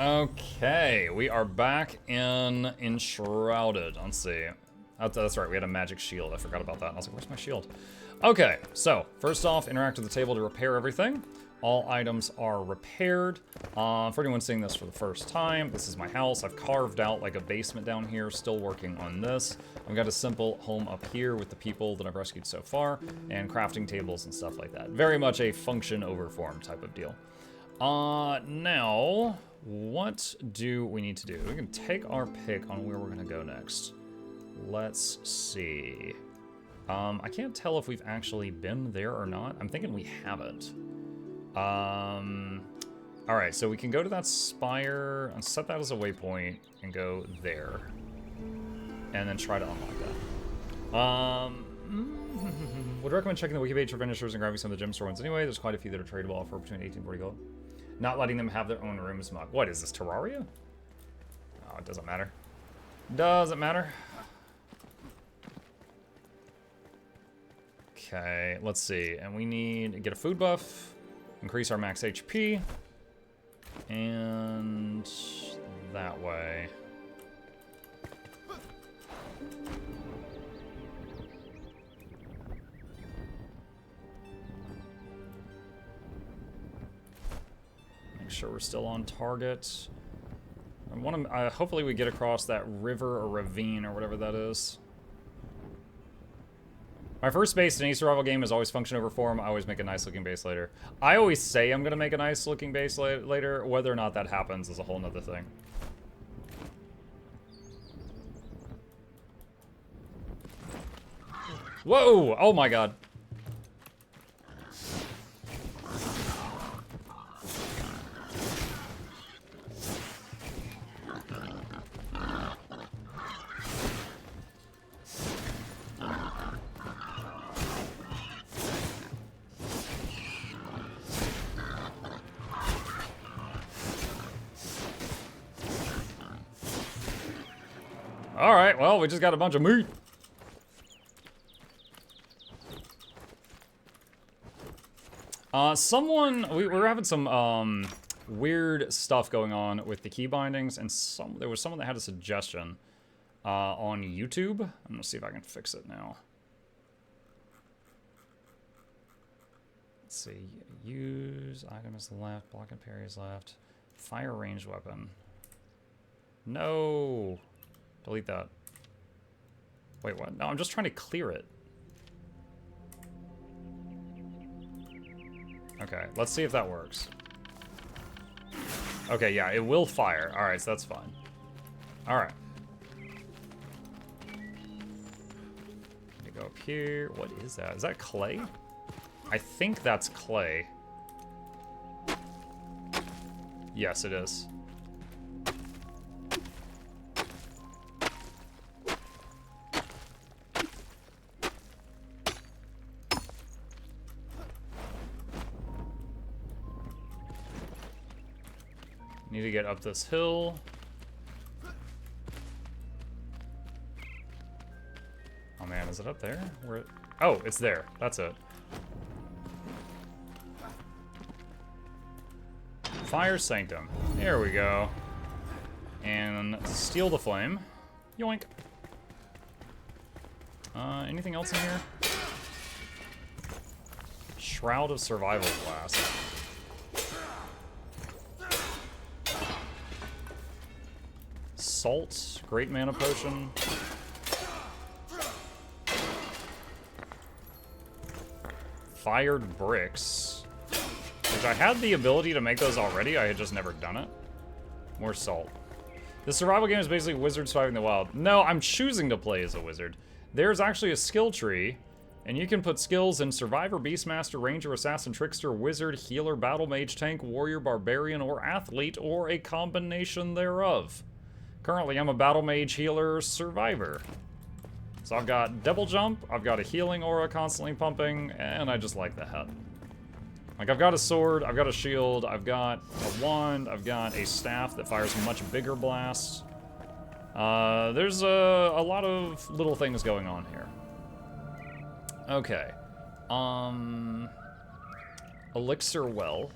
Okay, we are back in Enshrouded. Let's see. That's right, we had a magic shield. I forgot about that. And I was like, where's my shield? Okay, so first off, interact with the table to repair everything. All items are repaired. For anyone seeing this for the first time, this is my house. I've carved out like a basement down here, still working on this. I've got a simple home up here with the people that I've rescued so far, and crafting tables and stuff like that. Very much a function over form type of deal. Now, what do we need to do? We can take our pick on where we're gonna go next. Let's see. I can't tell if we've actually been there or not. I'm thinking we haven't. Alright, so we can go to that spire and set that as a waypoint and go there. And then try to unlock that. Would recommend checking the wiki page for finishers and grabbing some of the gem store ones anyway. There's quite a few that are tradable for between 18 and 40 gold. Not letting them have their own rooms mug. What is this, Terraria? Oh, it doesn't matter. Doesn't matter. Okay, let's see. And we need to get a food buff, increase our max HP, and that way. Make sure we're still on target. I want to. Hopefully, we get across that river or ravine or whatever that is. My first base in any survival game is always function over form. I always make a nice looking base later. I always say I'm gonna make a nice looking base later. Whether or not that happens is a whole nother thing. Whoa! Oh my god. Alright, well, we just got a bunch of meat. We were having some weird stuff going on with the key bindings, and there was someone that had a suggestion on YouTube. I'm gonna see if I can fix it now. Let's see. Use item is left, block and parry is left. Fire ranged weapon. No. Delete that. Wait, what? No, I'm just trying to clear it. Okay, let's see if that works. Okay, yeah, it will fire. Alright, so that's fine. Alright. Let me go up here. What is that? Is that clay? I think that's clay. Yes, it is. Need to get up this hill. Oh man, is it up there? Oh, it's there. That's it. Fire Sanctum. There we go. And steal the flame. Yoink. Anything else in here? Shroud of Survival Blast. Salt, great mana potion. Fired bricks. Which I had the ability to make those already, I had just never done it. More salt. The survival game is basically wizards surviving the wild. No, I'm choosing to play as a wizard. There's actually a skill tree, and you can put skills in Survivor, Beastmaster, Ranger, Assassin, Trickster, Wizard, Healer, Battle Mage, Tank, Warrior, Barbarian, or Athlete, or a combination thereof. Currently, I'm a Battle Mage, Healer, Survivor. So I've got Double Jump, I've got a Healing Aura constantly pumping, and I just like the hat. Like, I've got a sword, I've got a shield, I've got a wand, I've got a staff that fires much bigger blasts. There's a lot of little things going on here. Okay. Elixir Well.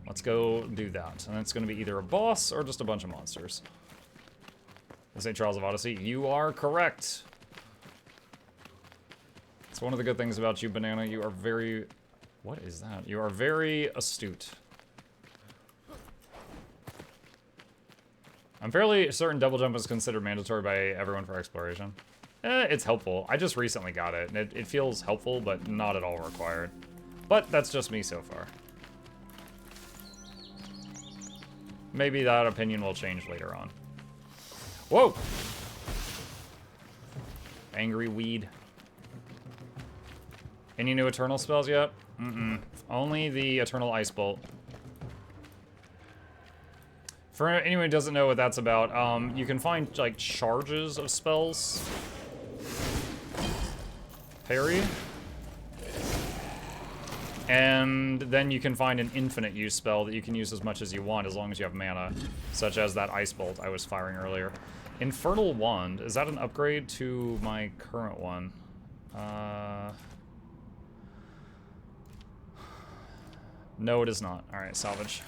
Let's go do that. And it's going to be either a boss or just a bunch of monsters. This ain't Trials of Odyssey. You are correct. It's one of the good things about you, Banana. You are very... What is that? You are very astute. I'm fairly certain double jump is considered mandatory by everyone for exploration. It's helpful. I just recently got it, and it feels helpful, but not at all required. But that's just me so far. Maybe that opinion will change later on. Whoa! Angry weed. Any new Eternal spells yet? Mm-mm. Only the Eternal Ice Bolt. For anyone who doesn't know what that's about, you can find, like, charges of spells. Parry. And then you can find an infinite use spell that you can use as much as you want as long as you have mana, such as that Ice Bolt I was firing earlier. Infernal Wand, is that an upgrade to my current one? No, it is not. Alright, salvage.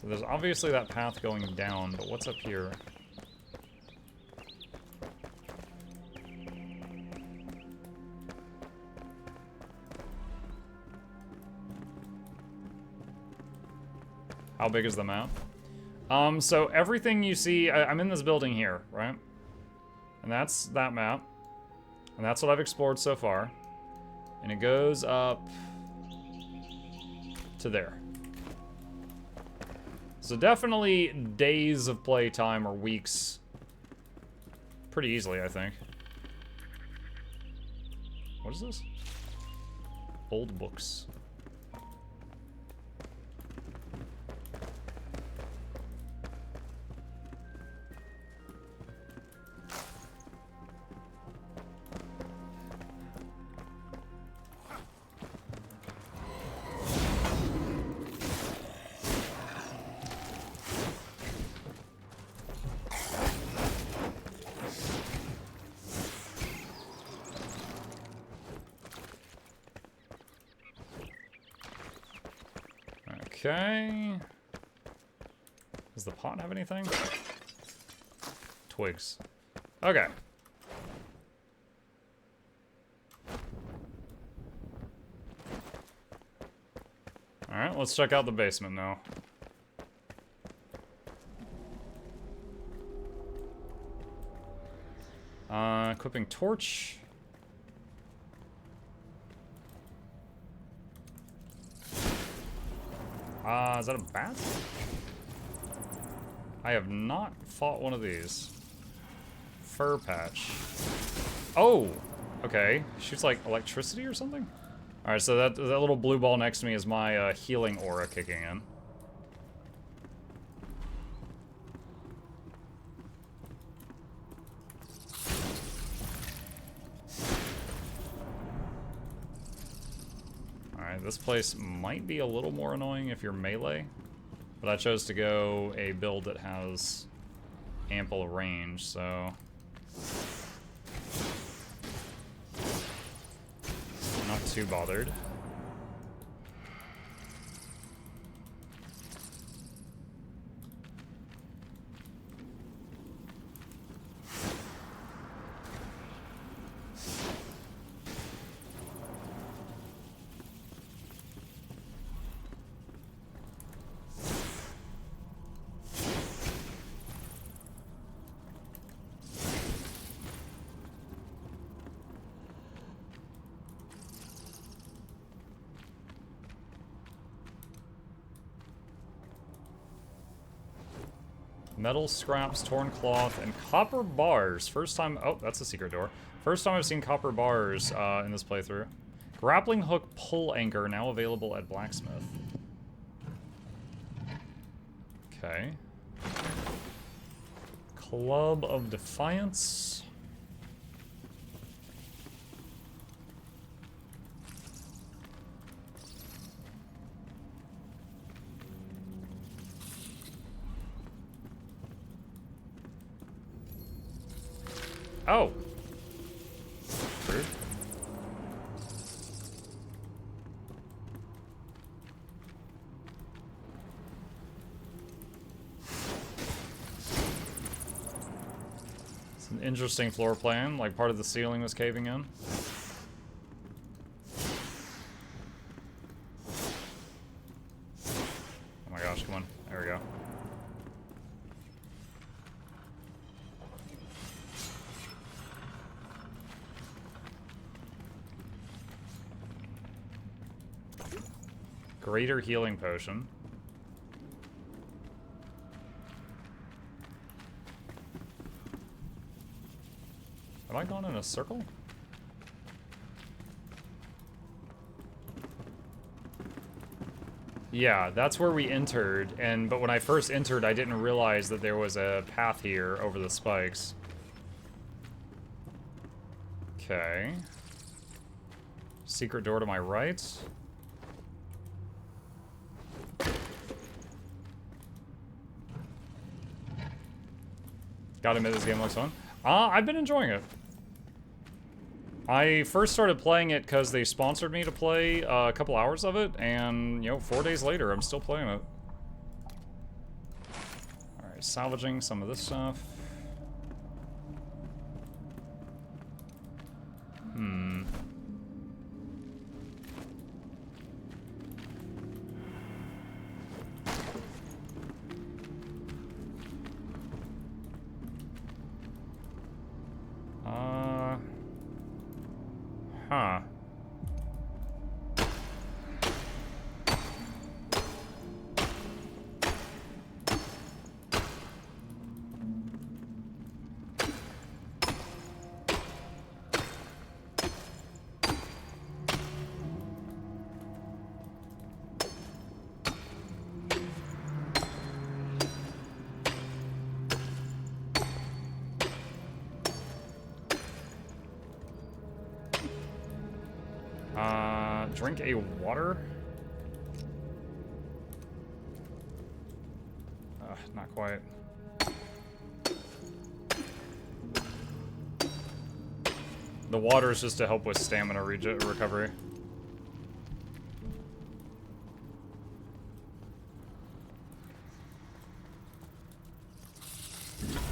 So there's obviously that path going down, but what's up here? How big is the map? So everything you see, I'm in this building here, right? And that's that map. And that's what I've explored so far. And it goes up to there. So definitely days of playtime or weeks. Pretty easily, I think. What is this? Old books. Okay. Does the pot have anything? Twigs. Okay. Alright, let's check out the basement now. Equipping torch. Is that a bat? I have not fought one of these. Fur patch. Oh! Okay. Shoots like electricity or something? Alright, so that little blue ball next to me is my healing aura kicking in. This place might be a little more annoying if you're melee, but I chose to go a build that has ample range, so... not too bothered. Metal scraps, torn cloth, and copper bars. First time... Oh, that's a secret door. First time I've seen copper bars in this playthrough. Grappling hook pull anchor, now available at blacksmith. Okay. Club of Defiance. Oh. Rude. It's an interesting floor plan, like part of the ceiling was caving in. Oh my gosh, come on. There we go. Greater healing potion. Have I gone in a circle? Yeah, that's where we entered, but when I first entered, I didn't realize that there was a path here over the spikes. Okay. Secret door to my right. Gotta admit, this game looks fun. I've been enjoying it. I first started playing it because they sponsored me to play a couple hours of it, and, you know, 4 days later, I'm still playing it. Alright, salvaging some of this stuff. Huh. Drink a water? Not quite. The water is just to help with stamina recovery.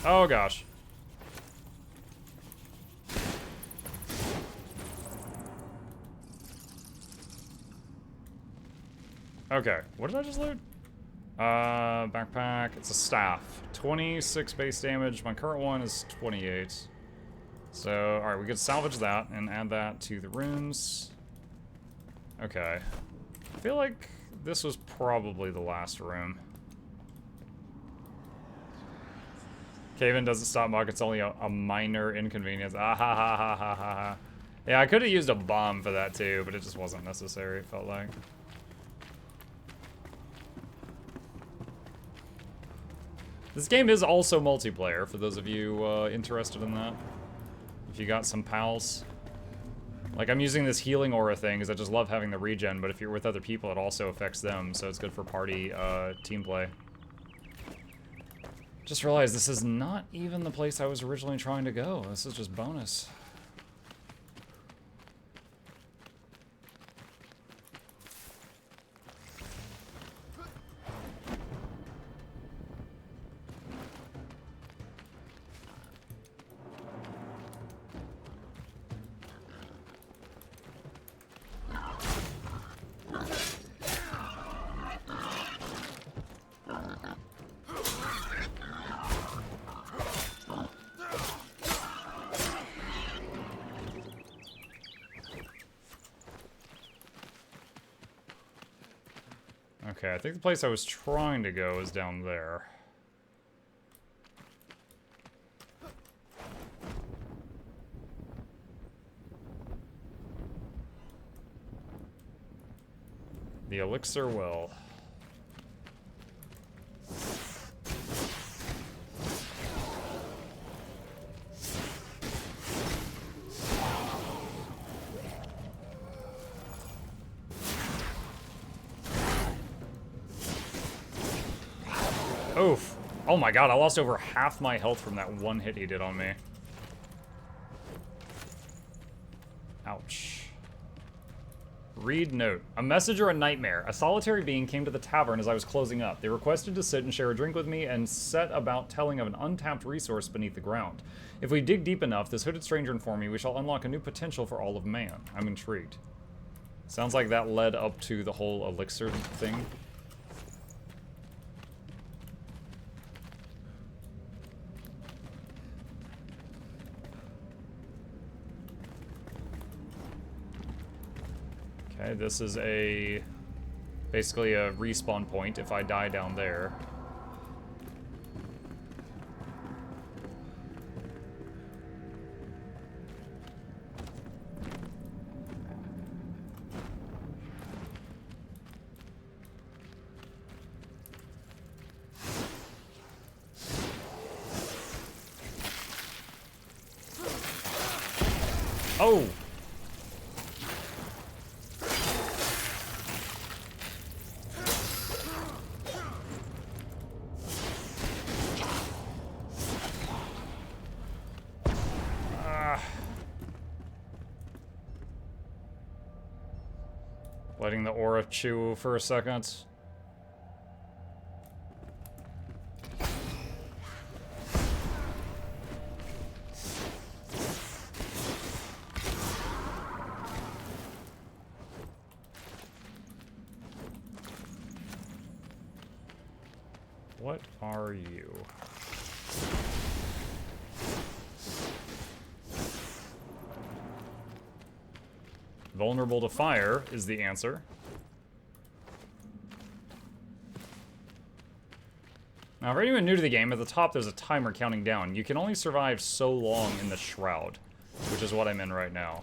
Oh gosh. Okay, what did I just loot? Backpack, it's a staff. 26 base damage, my current one is 28. So, alright, we could salvage that and add that to the runes. Okay. I feel like this was probably the last room. Cave-in doesn't stop muck, it's only a minor inconvenience. Ah ha ha ha ha ha ha. Yeah, I could have used a bomb for that too, but it just wasn't necessary, it felt like. This game is also multiplayer, for those of you interested in that. If you got some pals. Like, I'm using this healing aura thing because I just love having the regen, but if you're with other people, it also affects them, so it's good for party team play. Just realized this is not even the place I was originally trying to go. This is just bonus. Okay, I think the place I was trying to go is down there. The elixir well. Oof. Oh my god, I lost over half my health from that one hit he did on me. Ouch. Read note. A message or a nightmare. A solitary being came to the tavern as I was closing up. They requested to sit and share a drink with me and set about telling of an untapped resource beneath the ground. If we dig deep enough, this hooded stranger informed me we shall unlock a new potential for all of man. I'm intrigued. Sounds like that led up to the whole elixir thing. Okay, this is basically a respawn point if I die down there. Oh! Letting the aura chew for a second. What are you? Vulnerable to fire is the answer. Now, for anyone new to the game, at the top there's a timer counting down. You can only survive so long in the Shroud, which is what I'm in right now.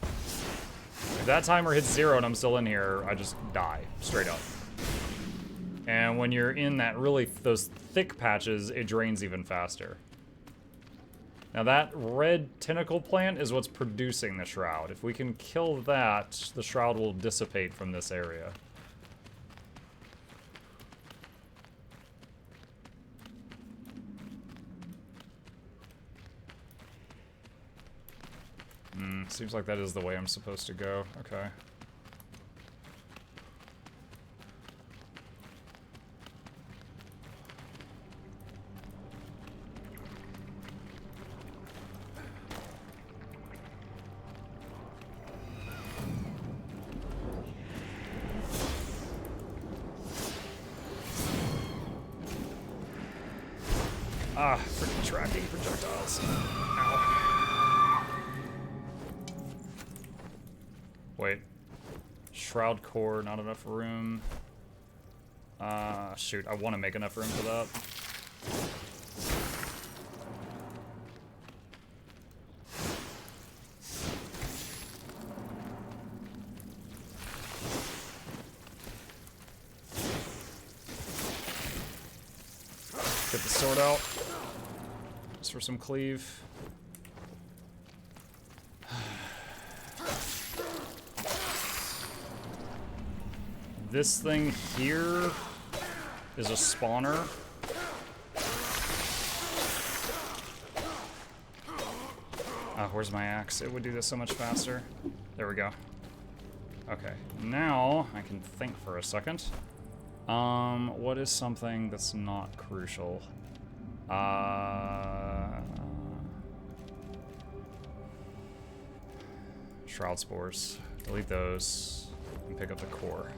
If that timer hits 0 and I'm still in here, I just die, straight up. And when you're in those thick patches, it drains even faster. Now that red tentacle plant is what's producing the Shroud. If we can kill that, the Shroud will dissipate from this area. Seems like that is the way I'm supposed to go. Okay. Ah, freaking tracking projectiles. Ow. Wait. Shroud core, not enough room. Shoot, I want to make enough room for that. Get the sword out. Just for some cleave. This thing here is a spawner. Where's my axe? It would do this so much faster. There we go. Okay, now I can think for a second. What is something that's not crucial? Shroud spores. Delete those and pick up the core.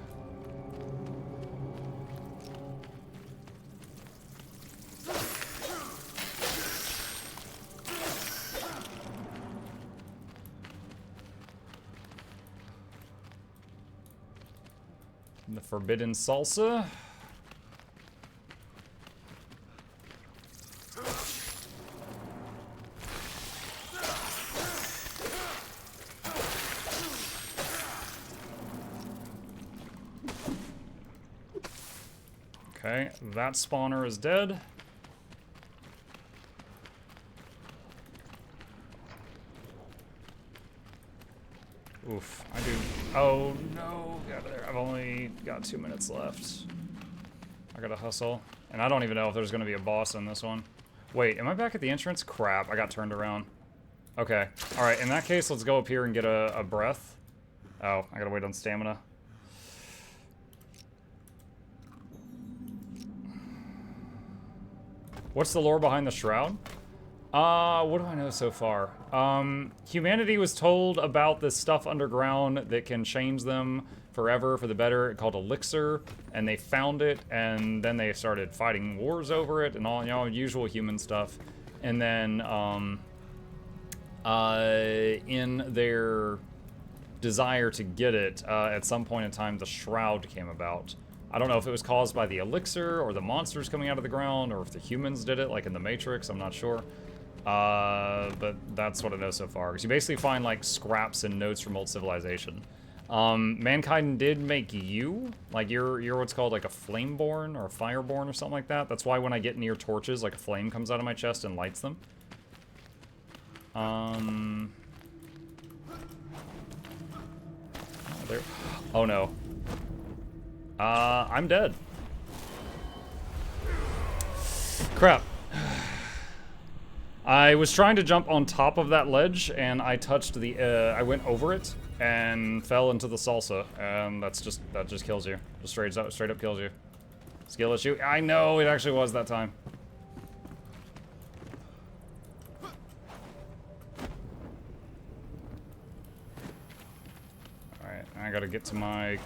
The forbidden salsa. Okay, that spawner is dead. Oof, I do. Oh no, yeah, there. I've only got 2 minutes left. I gotta hustle. And I don't even know if there's gonna be a boss in this one. Wait, am I back at the entrance? Crap, I got turned around. Okay. Alright, in that case, let's go up here and get a breath. Oh, I gotta wait on stamina. What's the lore behind the Shroud? What do I know so far? Humanity was told about this stuff underground that can change them forever for the better, called Elixir, and they found it, and then they started fighting wars over it, and all, you know, usual human stuff. And then, in their desire to get it, at some point in time, the Shroud came about. I don't know if it was caused by the elixir or the monsters coming out of the ground, or if the humans did it, like in the Matrix, I'm not sure. But that's what I know so far. Because you basically find, like, scraps and notes from old civilization. Mankind did make you. Like, you're what's called, like, a flameborn or a fireborn or something like that. That's why when I get near torches, like, a flame comes out of my chest and lights them. Oh, there. Oh, no. I'm dead. Crap. I was trying to jump on top of that ledge, and I touched the, I went over it, and fell into the salsa, and that just kills you. Just straight up kills you. Skill issue. I know, it actually was that time. Alright, I gotta get to my...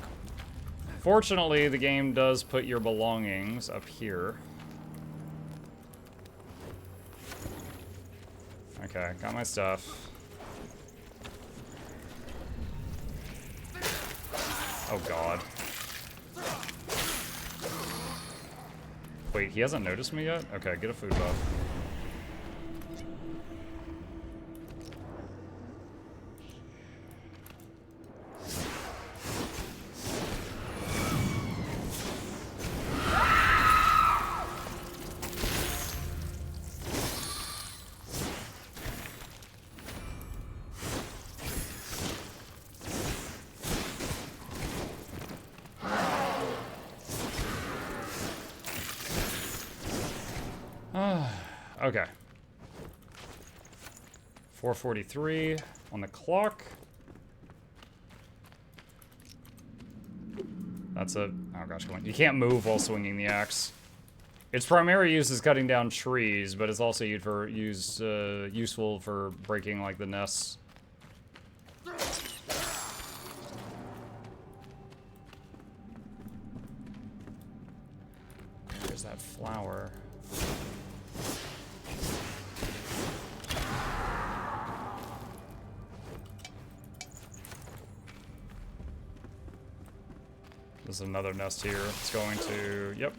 Fortunately, the game does put your belongings up here. Okay, got my stuff. Oh god. Wait, he hasn't noticed me yet? Okay, get a food buff. Okay. 4:43 on the clock. That's a... Oh gosh, come on. You can't move while swinging the axe. Its primary use is cutting down trees, but it's also useful for breaking, like, the nests. There's that flower. There's another nest here. It's going to... Yep.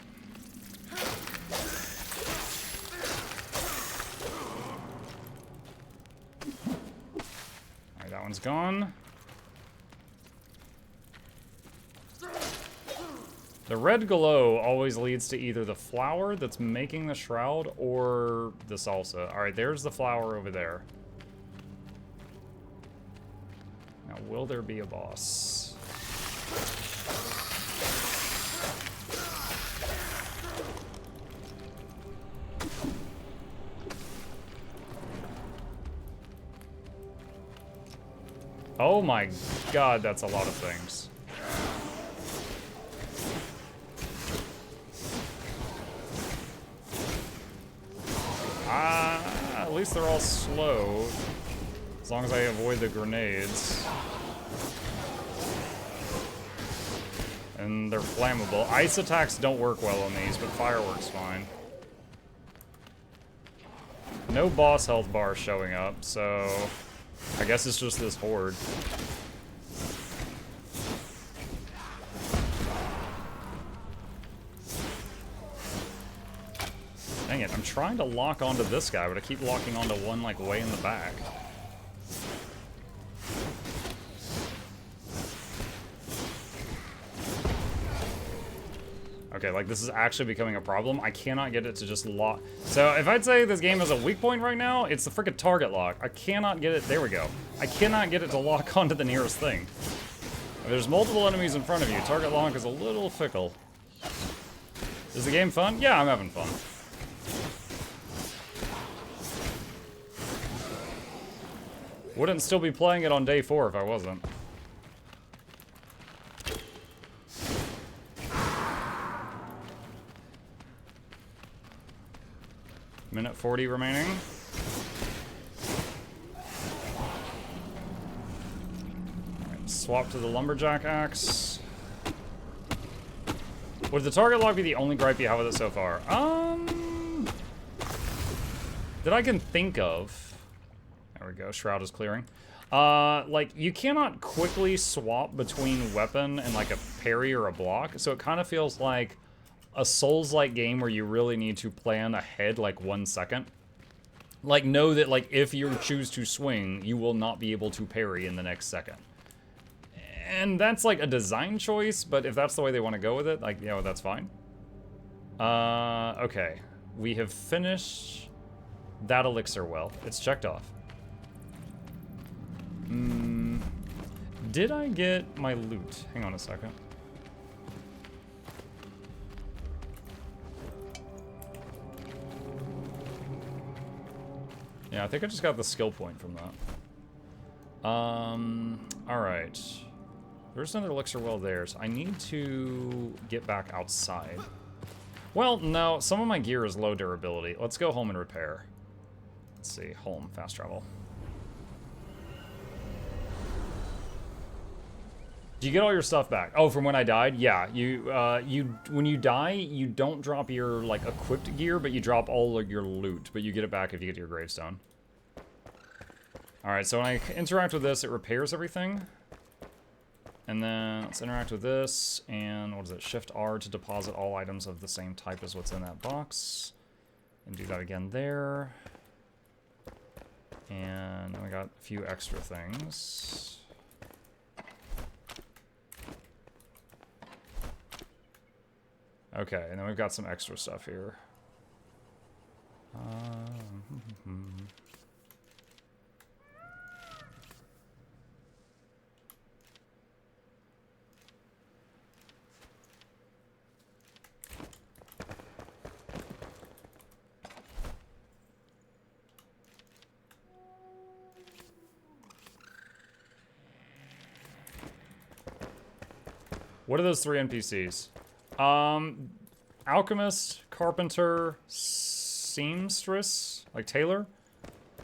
Alright, that one's gone. The red glow always leads to either the flower that's making the shroud or the salsa. Alright, there's the flower over there. Now, will there be a boss? Oh my god, that's a lot of things. At least they're all slow. As long as I avoid the grenades. And they're flammable. Ice attacks don't work well on these, but fire works fine. No boss health bar showing up, so... I guess it's just this horde. Dang it, I'm trying to lock onto this guy, but I keep locking onto one, like, way in the back. Okay, like, this is actually becoming a problem. I cannot get it to just lock. So, if I'd say this game has a weak point right now, it's the frickin' target lock. I cannot get it. There we go. I cannot get it to lock onto the nearest thing. If there's multiple enemies in front of you, target lock is a little fickle. Is the game fun? Yeah, I'm having fun. Wouldn't still be playing it on day 4 if I wasn't. Minute 40 remaining. Right, swap to the lumberjack axe. Would the target lock be the only gripe you have with it so far? That I can think of. There we go, Shroud is clearing. Like, you cannot quickly swap between weapon and like a parry or a block, so it kind of feels like a Souls-like game where you really need to plan ahead like 1 second. Like, know that like if you choose to swing, you will not be able to parry in the next second. And that's like a design choice, but if that's the way they want to go with it, like, you know, that's fine. Okay. We have finished that elixir well. It's checked off. Did I get my loot? Hang on a second. Yeah, I think I just got the skill point from that. Alright. There's another elixir well there, so I need to get back outside. Well, no, some of my gear is low durability. Let's go home and repair. Let's see, home, fast travel. Do you get all your stuff back? Oh, from when I died? Yeah, when you die, you don't drop your, like, equipped gear, but you drop all of your loot, but you get it back if you get to your gravestone. Alright, so when I interact with this, it repairs everything. And then let's interact with this, and what is it? Shift R to deposit all items of the same type as what's in that box. And do that again there. And then we got a few extra things. Okay, and then we've got some extra stuff here. What are those 3 NPCs? Alchemist, carpenter, seamstress, like tailor,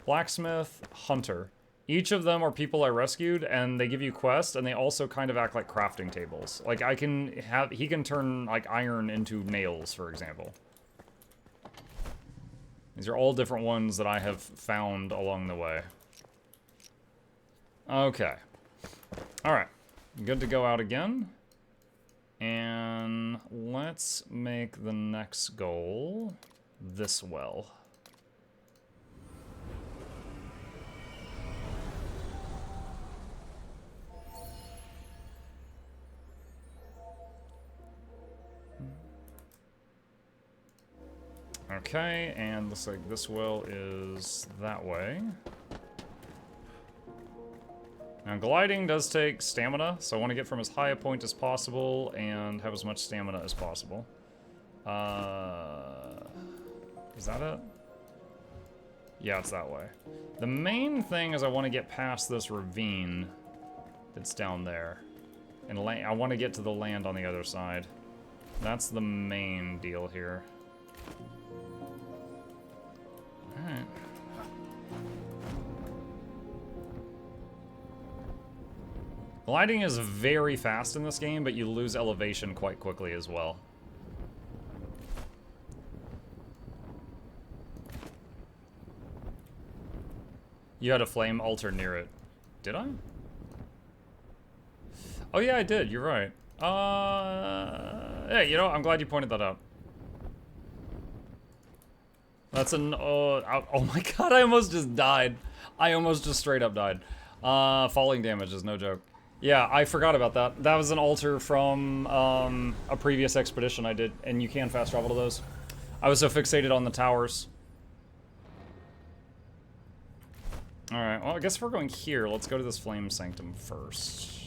blacksmith, hunter. Each of them are people I rescued, and they give you quests, and they also kind of act like crafting tables. Like, he can turn, like, iron into nails, for example. These are all different ones that I have found along the way. Okay. Alright. Good to go out again. And let's make the next goal this well. Okay, and looks like this well is that way. Now, gliding does take stamina, so I want to get from as high a point as possible and have as much stamina as possible. Is that it? Yeah, it's that way. The main thing is I want to get past this ravine that's down there. And I want to get to the land on the other side. That's the main deal here. Alright. Gliding is very fast in this game, but you lose elevation quite quickly as well. You had a flame altar near it. Did I? Oh yeah, I did. You're right. Hey, you know, I'm glad you pointed that out. That's an... oh my god, I almost just died. I almost just straight up died. Falling damage is no joke. Yeah, I forgot about that. That was an altar from a previous expedition I did, and you can fast travel to those. I was so fixated on the towers. Alright, well, I guess if we're going here, let's go to this flame sanctum first.